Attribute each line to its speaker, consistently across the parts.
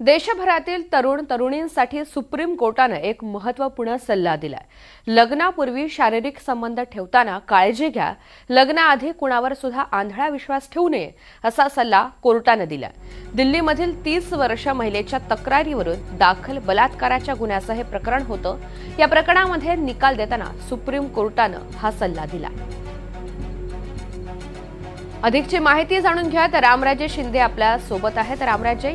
Speaker 1: देशभरातील तरुण तरुणींसाठी सुप्रीम कोर्टाने एक महत्त्वपूर्ण सल्ला दिलाय। लग्नापूर्वी शारीरिक संबंध ठेवताना काळजी घ्या, लग्नाआधी कुणावर सुद्धा आंधळा विश्वास ठेवू नये असा सल्ला कोर्टाने दिलाय। दिल्लीमधील 30 वर्ष महिलेच्या तक्रारीवरून दाखल बलात्काराच्या गुन्ह्याचं हे प्रकरण होतं। या प्रकरणामध्ये निकाल देताना सुप्रीम कोर्टाने हा सल्ला दिला। अधिकची माहिती जाणून घ्या तर रामराजे शिंदे आपल्या सोबत आहेत। रामराजे,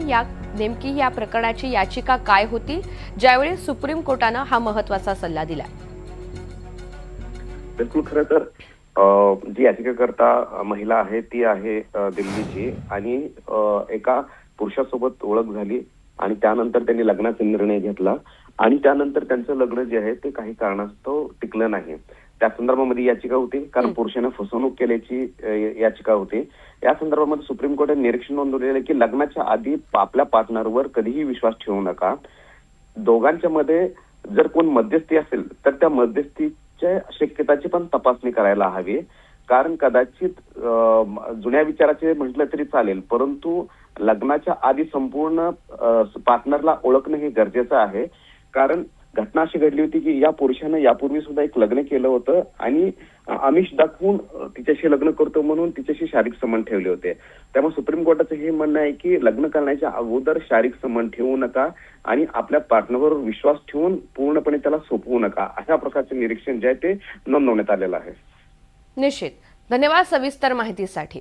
Speaker 1: नेमकी या प्रकरणाची याचिका काय होती ज्यावेळी सुप्रीम कोर्टाने हा महत्त्वाचा सल्ला दिला?
Speaker 2: बिलकुल, खरं तर जी याचिकाकर्ता महिला आहे ती आहे दिल्लीची आणि एका पुरुषासोबत ओळख झाली आणि त्यानंतर त्यांनी लग्नाचा निर्णय घेतला आणि त्यानंतर त्यांचं लग्न जे आहे ते काही कारणास्तव टिकलं नाही। त्या संदर्भामध्ये याचिका होती, कारण पुरुषाने फसवणूक केल्याची याचिका होती। या संदर्भामध्ये सुप्रीम कोर्टाने निरीक्षण नोंदवलेलं की लग्नाच्या आधी आपल्या पार्टनरवर कधीही विश्वास ठेवू नका। दोघांच्या मध्ये जर कोण मध्यस्थी असेल तर त्या मध्यस्थीच्या शक्यताची पण तपासणी करायला हवी, कारण कदाचित जुन्या विचाराचे म्हटलं तरी चालेल, परंतु लग्नाच्या आधी संपूर्ण पार्टनरला ओळखणं हे गरजेचं आहे। कारण घटना अशी घडली होती की या पुरुषानं यापूर्वी सुद्धा एक लग्न केलं होतं आणि आमिष दाखवून तिच्याशी लग्न करतो म्हणून तिच्याशी शारीरिक संबंध ठेवले होते। त्यामुळे सुप्रीम कोर्टाचं हे म्हणणं आहे की लग्न करण्याच्या अगोदर शारीरिक संबंध ठेवू नका आणि आपल्या पार्टनरवर विश्वास ठेवून पूर्णपणे त्याला सोपवू नका, अशा प्रकारचे निरीक्षण जे आहे ते नोंदवण्यात आलेलं आहे।
Speaker 1: निश्चित, धन्यवाद सविस्तर माहितीसाठी।